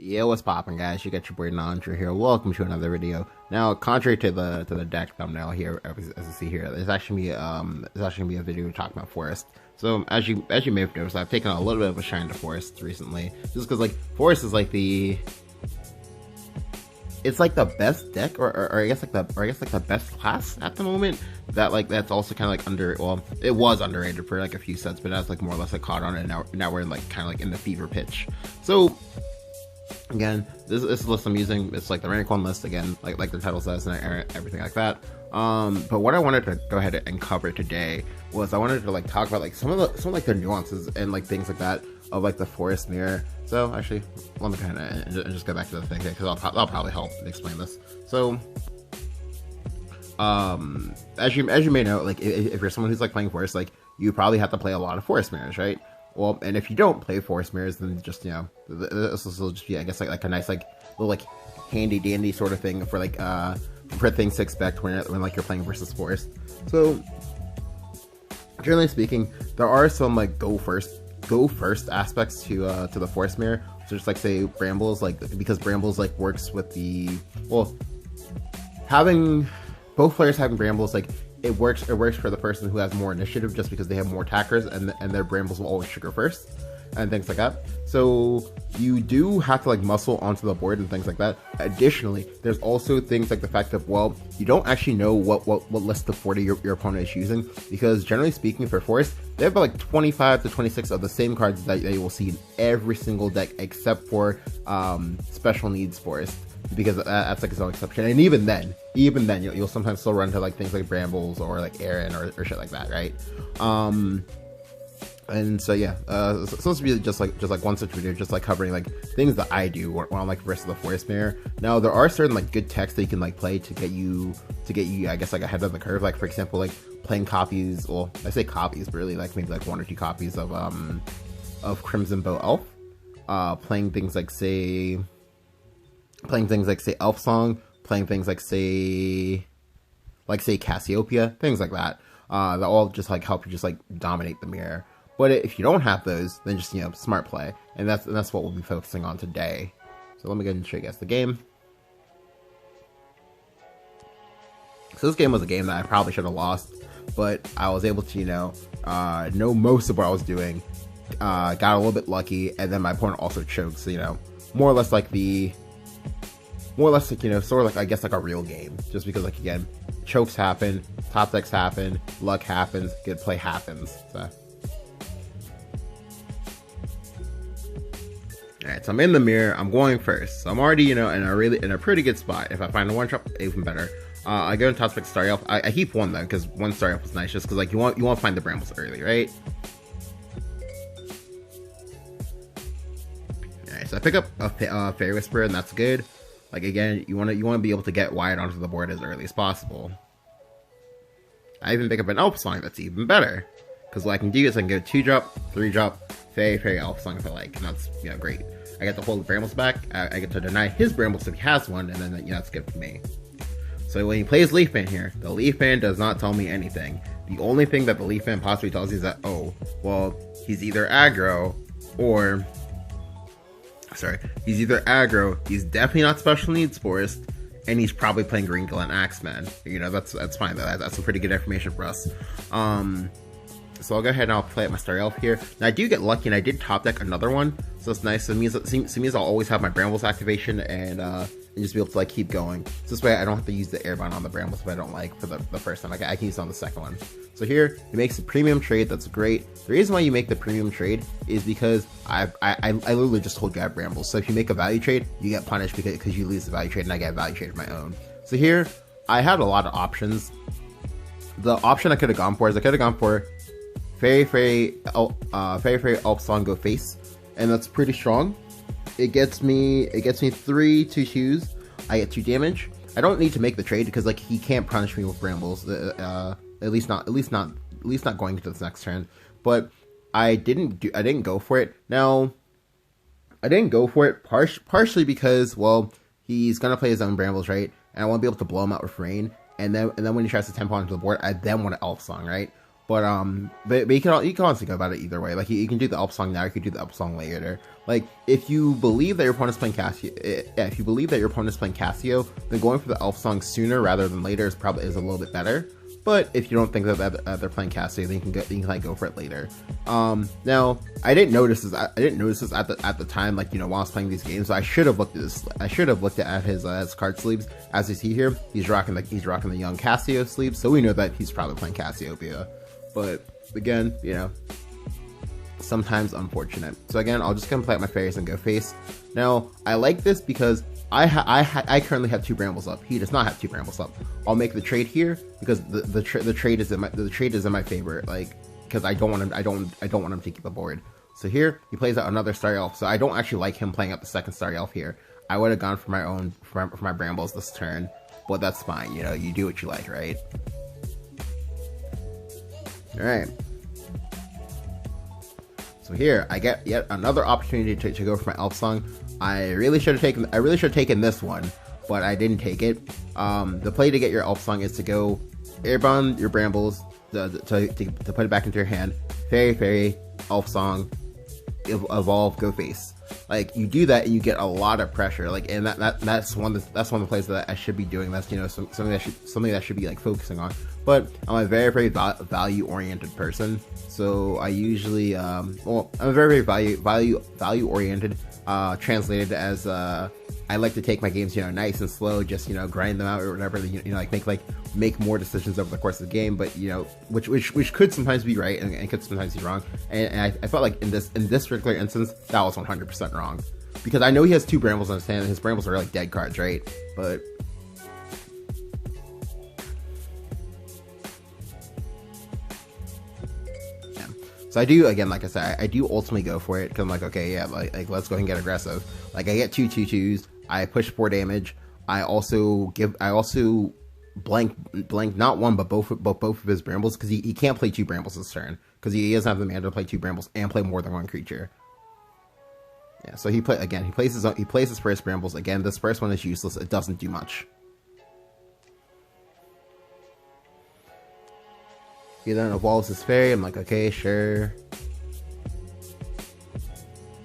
Yo, what's poppin', guys? You got your boy Nandra here. Welcome to another video. Now, contrary to the deck thumbnail here, as you see here, there's actually gonna be a video talking about Forest. So as you may have noticed, I've taken a little bit of a shine to Forest recently, just because like Forest is like it's like the best deck, or I guess like the best class at the moment. That's also kind of like it was underrated for like a few sets, but that's like more or less like caught on, and now we're like kind of like in the fever pitch. So again, this list I'm using, it's like the rank 1 list again, like the title says and everything like that. But what I wanted to go ahead and cover today was I wanted to like talk about like some of the nuances and like things like that of like the Forest mirror. So actually, let me go ahead and just go back to the thing because that'll probably help explain this. So as you may know, like if you're someone who's like playing Forest, like you probably have to play a lot of Forest mirrors, right? Well, and if you don't play Forest mirrors, then just, you know, this will just be, I guess, like a nice, like, little, like, handy-dandy sort of thing for, like, for things to expect when like, you're playing versus Forest. So, generally speaking, there are some, like, go first aspects to the Forest mirror. So, just, like, say, Brambles, like, because Brambles, like, works with both players having Brambles, like, it works for the person who has more initiative just because they have more attackers and their Brambles will always trigger first and things like that. So you do have to like muscle onto the board and things like that. Additionally, there's also things like the fact that, well, you don't actually know what list of 40 your opponent is using, because generally speaking for Forest, they have like 25 to 26 of the same cards that you will see in every single deck except for special needs Forest, because that's like its own exception. And even then you'll sometimes still run into like things like Brambles or like Aaron or shit like that, right? And so yeah, so this will be just like one such video, just like covering like things that I do when I'm like versus the Forest mirror. Now there are certain like good techs that you can like play to get you I guess like ahead of the curve. Like for example, like playing copies, well I say copies, but really like maybe like 1 or 2 copies of Crimson Bow Elf, playing things like say Elf Song, playing things like say Cassiopeia, things like that. That all just like help you just like dominate the mirror. But if you don't have those, then just, you know, smart play, and that's what we'll be focusing on today. So let me go ahead and show you guys the game. So this game was a game that I probably should have lost, but I was able to, you know most of what I was doing. Got a little bit lucky, and then my opponent also choked. So, you know, more or less like, you know, sort of like, I guess like a real game, just because like, again, chokes happen, top decks happen, luck happens, good play happens. So alright, so I'm in the mirror, I'm going first, so I'm already, you know, in a pretty good spot. If I find a 1-drop, even better. I go to top spec Star Elf. I keep 1 though, because 1 Star Elf is nice, just because like you want to find the Brambles early, right? Alright, so I pick up a Fairy Whisperer, and that's good. Like again, you want to be able to get wide onto the board as early as possible. I even pick up an Elf Song, that's even better, because what I can do is I can go 2-drop, 3-drop, Fairy Elf Song if I like, and that's, you know, great. I get to hold the Brambles back, I get to deny his Brambles if he has one, and then, you know, that's good for me. So when he plays Leaf Band here, the Leaf Band does not tell me anything. The only thing that the Leaf Band possibly tells you is that, oh, well, he's either aggro, he's definitely not special needs Forest, and he's probably playing Green Glen Axeman. You know, that's fine though, that's some pretty good information for us. So I'll go ahead and I'll play at my Star Elf here. Now I do get lucky, and I did top deck another one, so it's nice. It means I'll always have my Brambles activation and just be able to like keep going. So this way I don't have to use the Airbound on the Brambles if I don't like for the first time. I can use it on the second one. So here he makes a premium trade. That's great. The reason why you make the premium trade is because I literally just told you I have Brambles. So if you make a value trade, you get punished because you lose the value trade, and I get a value trade of my own. So here I had a lot of options. The option I could have gone for is I could have gone for Fairy Elf Song go face, and that's pretty strong. It gets me 3 2/2s. I get 2 damage. I don't need to make the trade because like he can't punish me with Brambles. At least not going into this next turn. But I didn't go for it. Now I didn't go for it partially because, well, he's gonna play his own Brambles, right? And I want to be able to blow him out with Rain. And then when he tries to tempo onto the board, I then want to Elf Song, right? but you can honestly go about it either way. Like you can do the Elf Song now, you can do the Elf Song later. Like if you believe that your opponent's playing Cassio, if you believe that your opponent's playing Cassio, then going for the Elf Song sooner rather than later is a little bit better. But if you don't think that they're playing Cassio, then you can like go for it later. Now I didn't notice this. I didn't notice this at the time. Like while I was playing these games, so I should have looked at this. I should have looked at his card sleeves. As you see here, he's rocking the young Cassio sleeves, so we know that he's probably playing Cassiopeia. But again, sometimes unfortunate. So again, I'll just come play out my fairies and go face. Now I like this because I currently have 2 Brambles up. He does not have 2 Brambles up. I'll make the trade here because the trade is in my favor. Like because I don't want him to keep the board. So here he plays out another Star Elf. So I don't actually like him playing out the second Star Elf here. I would have gone for my own for my Brambles this turn, but that's fine. You do what you like, right? All right. So here I get yet another opportunity to go for my Elf Song. I really should have taken this one, but I didn't take it. The play to get your Elf Song is to go airbound your Brambles to put it back into your hand. Fairy, Elf Song, evolve, go face. Like you do that and you get a lot of pressure. Like and that's one of the plays that I should be doing. That's something that should be like focusing on. But I'm a very value oriented person, so I usually I'm a very value oriented. Translated as I like to take my games nice and slow, just grind them out or whatever. Make more decisions over the course of the game, but which could sometimes be right and could sometimes be wrong. And I felt like in this particular instance that was 100% wrong, because I know he has 2 Brambles on his hand and his Brambles are like dead cards, right? But so I do, again, like I said, I do ultimately go for it because I'm like, okay, yeah, like let's go ahead and get aggressive. Like I get 2 2/2s, I push 4 damage. I also blank not one but both of his Brambles, because he can't play 2 Brambles this turn because he doesn't have the mana to play 2 Brambles and play more than 1 creature. Yeah, so he plays his first Brambles. Again, this first one is useless. It doesn't do much. He then evolves his fairy. I'm like, okay, sure.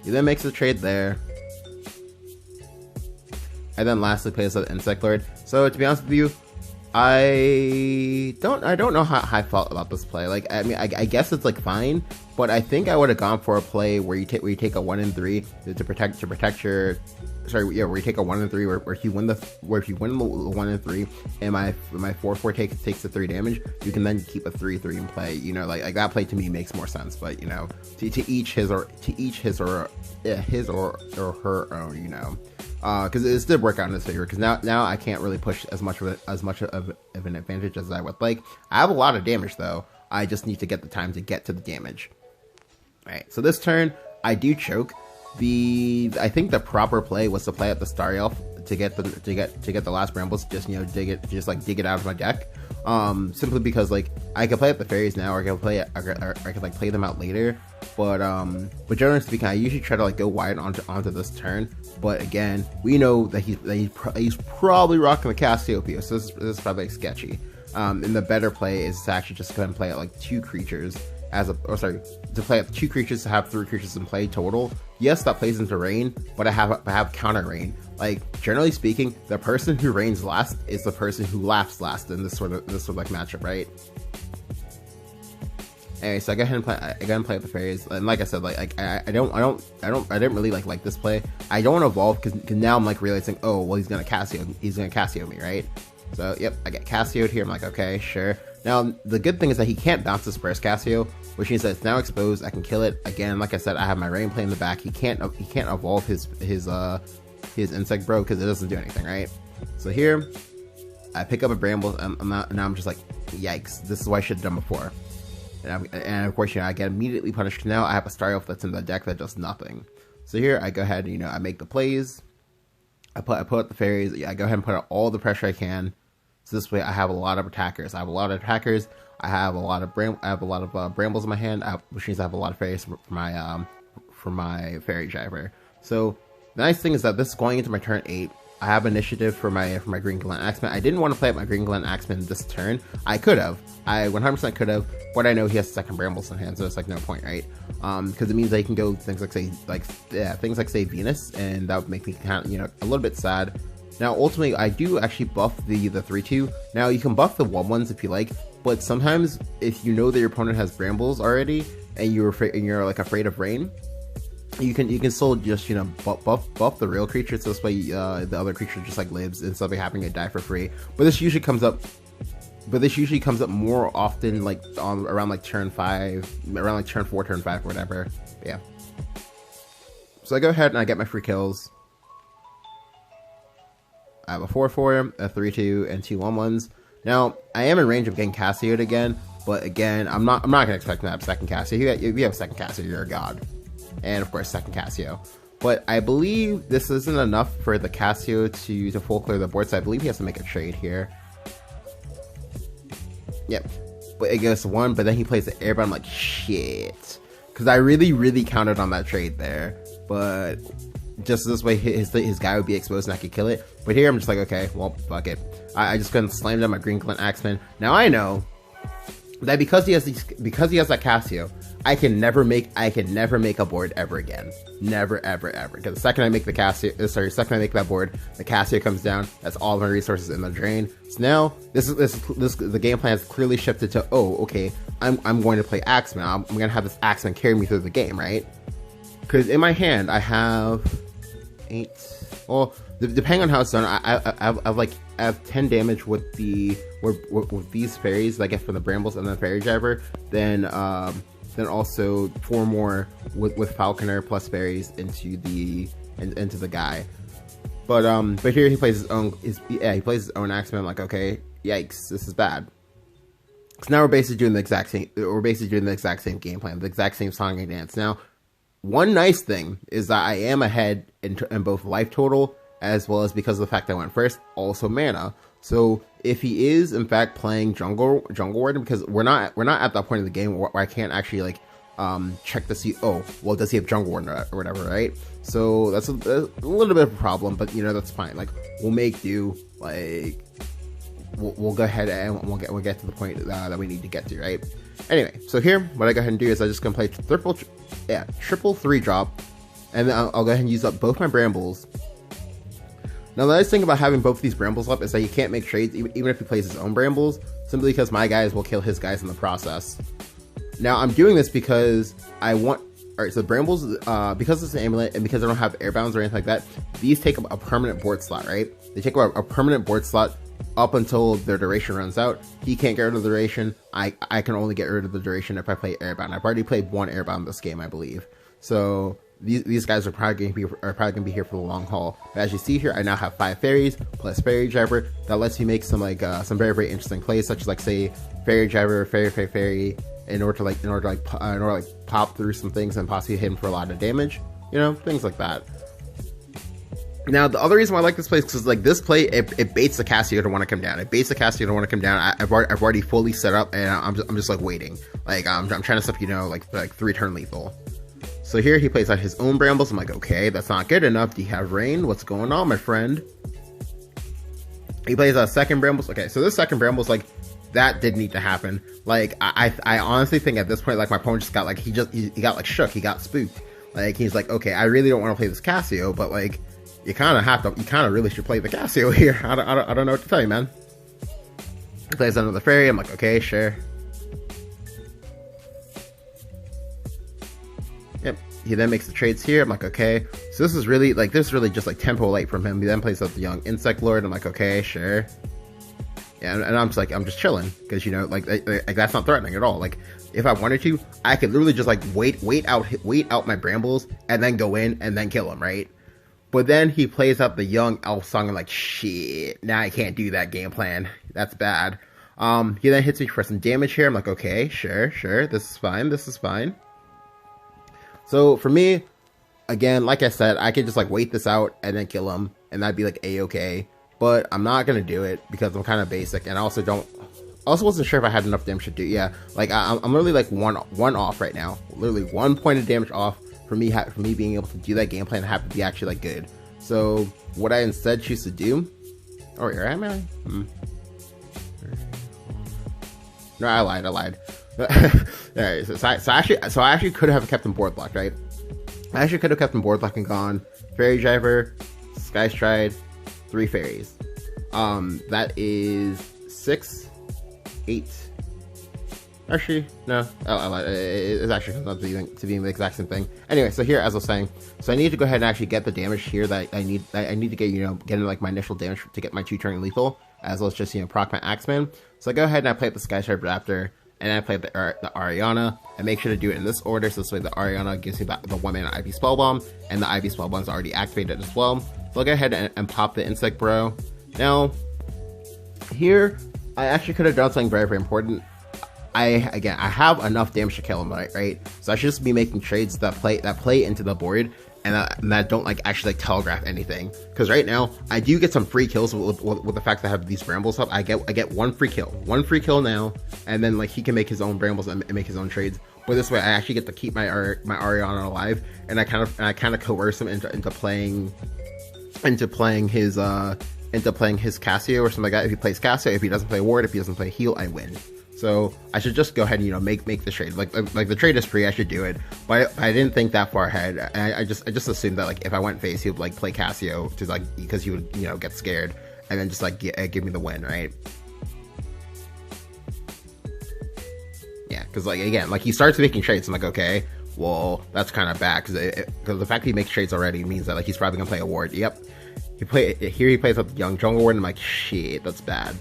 He then makes a trade there. And then lastly plays an Insect Lord. So to be honest with you, I don't know how I felt about this play. Like, I mean, I guess it's like fine, but I think I would have gone for a play where you take a 1 and 3 to protect your. Sorry, yeah, where you take a 1 and 3, where if you win the 1 and 3, and my 4/4 takes the 3 damage, you can then keep a 3/3 in play. Like that play to me makes more sense. But to each his or her own. Because it did work out in his favor. Because now I can't really push as much of an advantage as I would like. I have a lot of damage though. I just need to get the time to get to the damage. All right, so this turn I do choke. I think the proper play was to play at the Star Elf to get the last Brambles. Just dig it out of my deck. Simply because like I could play at the fairies now, or I could play them out later. But generally speaking, I usually try to like go wide onto this turn. But again, we know that he's probably rocking the Cassiopeia, so this is probably like, sketchy. And the better play is to actually just go ahead and play at like 2 creatures. To play up 2 creatures to have 3 creatures in play total. Yes, that plays into rain, but I have counter rain. Like generally speaking, the person who reigns last is the person who laughs last in this sort of like matchup, right? Anyway, so I go ahead and play with the fairies, and like I said, like I didn't really like this play. I don't want to evolve because now I'm like realizing, oh well, he's gonna Cassio me, right? So yep, I get Cassioed here. I'm like, okay, sure. Now the good thing is that he can't bounce this first Cassio, which means that it's now exposed. I can kill it again. Like I said, I have my rain play in the back. He can't evolve his insect bro because it doesn't do anything, right? So here, I pick up a Bramble, and now I'm just like, yikes! This is what I should have done before. And of course, I get immediately punished. Now I have a Star Elf that's in the deck that does nothing. So here I go ahead, I make the plays. I put out the fairies. I go ahead and put out all the pressure I can. So this way, I have a lot of attackers. I have a lot of Brambles in my hand, which means I have a lot of fairies for my fairy driver. So the nice thing is that this is going into my turn 8. I have initiative for my Green Glen Axeman. I didn't want to play up my Green Glen Axeman this turn. I could have. I 100% could have, but I know he has second Brambles in hand, so it's like no point, right? Because it means that he can go things like say Venus, and that would make me kind of, you know, a little bit sad. Now ultimately I do actually buff the 3/2. Now you can buff the 1/1s if you like, but sometimes if you know that your opponent has Brambles already and you're like afraid of rain, you can still just, you know, buff the real creature, so this way the other creature just like lives instead of having to die for free. But this usually comes up more often like around like turn 5, around like turn 4, turn 5, or whatever. But yeah. So I go ahead and I get my free kills. I have a 4/4, a 3/2, and 2 1/1s. Now I am in range of getting Cassio'd again, but again, I'm not gonna expect to have second Cassio. If you have second Cassio, you're a god, and of course second Cassio. But I believe this isn't enough for the Cassio to full clear the board, so I believe he has to make a trade here. Yep, but it goes to 1, but then he plays the Airbound. I'm like, shit, because I really counted on that trade there, but just this way his guy would be exposed and I could kill it. But here I'm just like, okay, well, fuck it. I just gonna slam down my Green Glen Axeman. Now I know that because he has that Cassio, I can never make a board ever again. Never ever. Because the second I make that board, the Cassio comes down. That's all my resources in the drain. So now the game plan has clearly shifted to, oh, okay, I'm going to play Axeman. I'm gonna have this Axeman carry me through the game, right? Because in my hand I have 8. Well, depending on how it's done, I have 10 damage with with these fairies that I get from the Brambles and the Fairy Driver. Then also 4 more with Falconer plus fairies into the guy. But here he plays his own Axeman. I'm like, okay, yikes, this is bad. So now we're basically doing the exact same game plan, the exact same song and dance. Now, one nice thing is that I am ahead in both life total as well as because of the fact that I went first, also mana. So if he is in fact playing jungle warden, because we're not at that point in the game where I can't actually like check to see, oh, well, does he have jungle warden or whatever, right? So that's a little bit of a problem, but you know, that's fine. Like, we'll make do. Like, we'll go ahead and we'll get to the point that we need to get to, right? Anyway, so here what I go ahead and do is I just gonna play triple 3-drop, and then I'll go ahead and use up both my Brambles. Now the nice thing about having both of these Brambles up is that you can't make trades even if he plays his own Brambles, simply because my guys will kill his guys in the process. Now I'm doing this because I want, alright, so the Brambles, because it's an amulet and because I don't have airbounds or anything like that, these take up a permanent board slot, right? They take up a permanent board slot up until their duration runs out. He can't get rid of the duration. I can only get rid of the duration if I play airbound. I've already played 1 airbound this game, I believe. So these guys are probably going to be here for the long haul. But as you see here, I now have 5 fairies plus Fairy Driver. That lets me make some some very interesting plays, such as like say Fairy Driver, Fairy, in order to pop through some things and possibly hit him for a lot of damage. You know, things like that. Now, the other reason why I like this play is because, like, this play, it baits the Cassio to want to come down. It baits the Cassio to want to come down. I've already fully set up, and I'm just like, waiting. Like, I'm trying to stuff, you know, like 3-turn lethal. So here he plays out his own Brambles. I'm like, okay, that's not good enough. Do you have rain? What's going on, my friend? He plays a second Brambles. Okay, so this second Brambles, like, that did need to happen. Like, I honestly think at this point, like, my opponent just got, like, he got, like, shook. He got spooked. Like, he's like, okay, I really don't want to play this Cassio, but, like, you kind of really should play the Cassio here. I don't know what to tell you, man. He plays another fairy. I'm like, okay, sure. Yep. He then makes the trades here. I'm like, okay. So this is really just like tempo light from him. He then plays out the young Insect Lord. I'm like, okay, sure. Yeah, and I'm just chilling because, you know, like that's not threatening at all. Like, if I wanted to, I could literally just like wait out my Brambles and then go in and then kill him, right? But then he plays up the young elf song and like, shit, now I can't do that game plan. That's bad. He then hits me for some damage here. I'm like, okay, sure, this is fine. So for me, again, like I said, I could just like wait this out and then kill him, and that'd be like a-okay. But I'm not gonna do it because I'm kind of basic, and I also wasn't sure if I had enough damage to do. Yeah, like I'm literally like one off right now, literally 1 point of damage off for me being able to do that game plan and have to be actually like good. So what I instead choose to do, oh, here am I? No, I lied. Alright, so I actually could have kept him board blocked, right? I actually could have kept him board blocked and gone Fairy Driver, Sky Stride, 3 fairies. That is 6, 8. Actually, no, I lied. It actually comes up to being the exact same thing. Anyway, so here, as I was saying, so I need to go ahead and actually get the damage here that I need to get, getting like my initial damage to get my 2-turn lethal, as well as just, proc my Axeman. So I go ahead and I play the Sky Stride Raptor, and I play the Ariana. I make sure to do it in this order, so this way the Ariana gives me the 1-mana IV Spellbomb, and the IV Spellbomb is already activated as well. So I'll go ahead and pop the Insect Bro. Now, here, I actually could have done something very, very important. I have enough damage to kill him, right? So I should just be making trades that play into the board, and that don't actually telegraph anything. Because right now, I do get some free kills with the fact that I have these brambles up. I get one free kill now, and then he can make his own brambles and make his own trades. But this way, I actually get to keep my Ariana alive, and I kind of coerce him into playing his Cassio or something like that. If he plays Cassio, if he doesn't play Ward, if he doesn't play Heal, I win. So I should just go ahead and make the trade. Like the trade is free, I should do it. But I didn't think that far ahead. I just assumed that if I went face, he would play Cassio to because he would get scared and then just give me the win, right? Yeah, because again, he starts making trades. I'm like, okay, well that's kind of bad because the fact that he makes trades already means that he's probably gonna play a Ward. Yep, he plays with the young jungle Ward, and I'm like, shit, that's bad.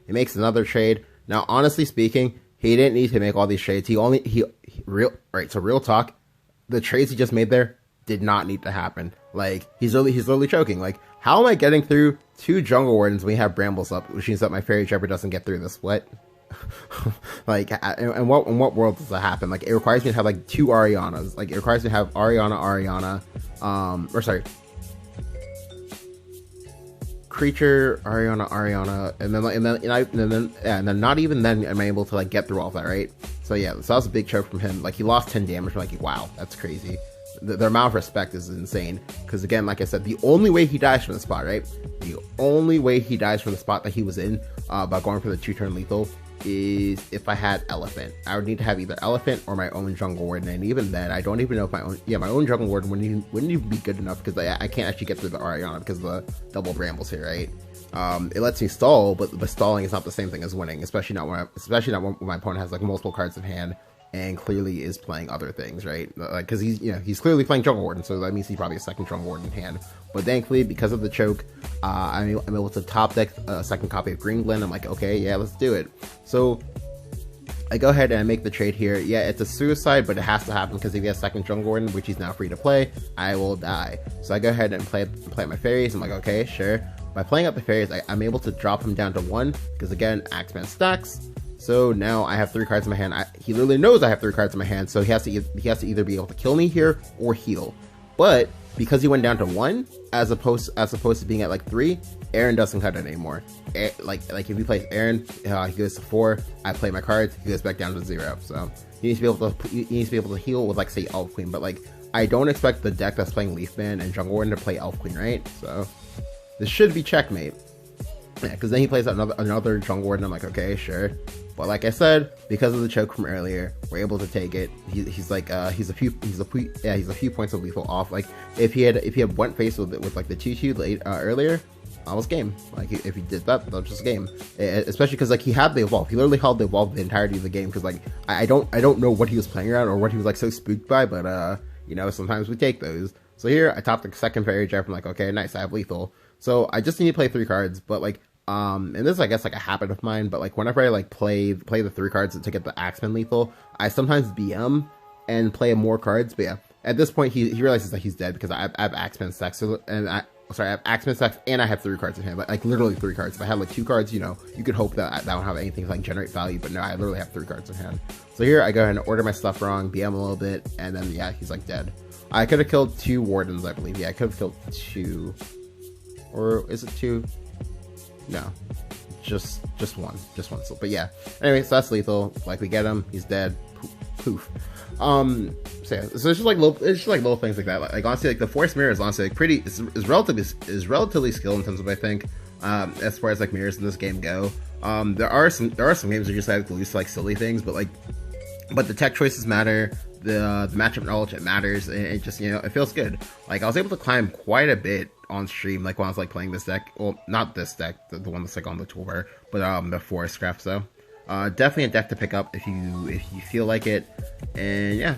He makes another trade. Now, honestly speaking, he didn't need to make all these trades. Real talk, the trades he just made there did not need to happen. He's literally choking. How am I getting through 2 jungle wardens when we have brambles up, which means that my Fairy Trapper doesn't get through this? What? in what world does that happen? It requires me to have 2 Arianas. It requires me to have Ariana, creature, Ariana, and then not even then am I able to get through all of that, right? So yeah, so that was a big choke from him. He lost 10 damage. I'm wow, that's crazy. The amount of respect is insane. Because again, like I said, the only way he dies from the spot, right? The only way he dies from the spot that he was in by going for the 2-turn lethal is if I had Elephant. I would need to have either Elephant or my own jungle warden, and even then, I don't even know if my own jungle warden wouldn't even be good enough because I can't actually get through the Ariana because of the double brambles here, right? It lets me stall, but stalling is not the same thing as winning, especially not when my opponent has multiple cards in hand and clearly is playing other things, right? Because he's clearly playing jungle warden, so that means he's probably a second jungle warden in hand. But thankfully, because of the choke, I'm able to top deck a second copy of Green Glen. I'm like, okay, yeah, let's do it. So I go ahead and I make the trade here. Yeah, it's a suicide, but it has to happen because if he has second jungle warden, which he's now free to play, I will die. So I go ahead and play my fairies. I'm like, okay, sure. By playing up the fairies, I'm able to drop him down to 1 because again, Axeman stacks. So now I have 3 cards in my hand. He literally knows I have 3 cards in my hand, so he has to either be able to kill me here or heal. But because he went down to 1, as opposed to being at 3, Aaron doesn't cut it anymore. If he plays Aaron, he goes to 4. I play my cards, he goes back down to 0. So he needs to be able to heal with say Elf Queen. But I don't expect the deck that's playing Leafman and Jungle Warden to play Elf Queen, right? So this should be checkmate. Yeah, because then he plays another jungle warden. I'm like, okay, sure. But like I said, because of the choke from earlier, we're able to take it. He's a few points of lethal off. If he had went face with the 2-2 late earlier, I was game. If he did that was just game. Especially because he had the evolve. He literally held the evolve the entirety of the game. Because I don't know what he was playing around or what he was so spooked by. But sometimes we take those. So here I topped the second fairy draft. I'm like, okay, nice. I have lethal. So I just need to play 3 cards. But and this is, I guess, a habit of mine, but whenever I play the 3 cards to get the Axeman lethal, I sometimes BM and play more cards. But yeah, at this point he realizes that he's dead because I have Axeman stacks, I have Axeman stacks and I have 3 cards in hand, literally 3 cards. If I had 2 cards, you could hope that won't have anything to generate value, but no, I literally have 3 cards in hand. So here I go ahead and order my stuff wrong, BM a little bit, and then yeah, he's dead. I could have killed 2 wardens, I believe. Yeah, I could have killed 2, or is it 2? No, just one. So, but yeah. Anyway, so that's lethal. We get him. He's dead. poof. So it's just like little things like that. Like honestly, like the force mirror is honestly like pretty is relatively skilled in terms of, I think, as far as like mirrors in this game go. There are some games that just like glue to like silly things, but the tech choices matter. The matchup knowledge, it matters, and it just, it feels good. Like I was able to climb quite a bit on stream, like when I was like playing this deck. Well, not this deck, the one that's like on the toolbar, but the forest craft. So definitely a deck to pick up if you feel like it. And yeah,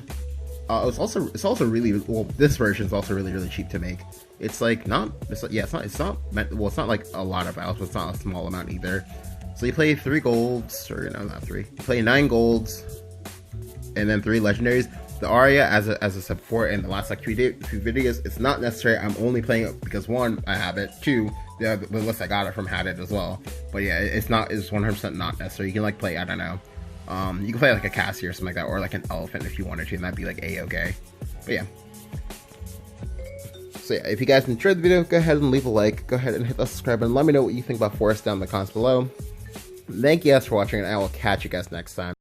it's also really, well, this version is also really cheap to make. It's like it's not like a lot of values, but it's not a small amount either. So you play 3 golds, or no, not 3. You play 9 golds, and then 3 legendaries. The Aria as a support in the last like 2 videos, it's not necessary. I'm only playing it because 1, I have it. 2, the list I got it from had it as well. But yeah, it's 100% not necessary. You can like play, I don't know, you can play like a Cassie or something like that, or like an elephant if you wanted to, and that'd be like a-okay. But yeah. So yeah, if you guys enjoyed the video, go ahead and leave a like. Go ahead and hit the subscribe button. Let me know what you think about Forest down in the comments below. Thank you guys for watching, and I will catch you guys next time.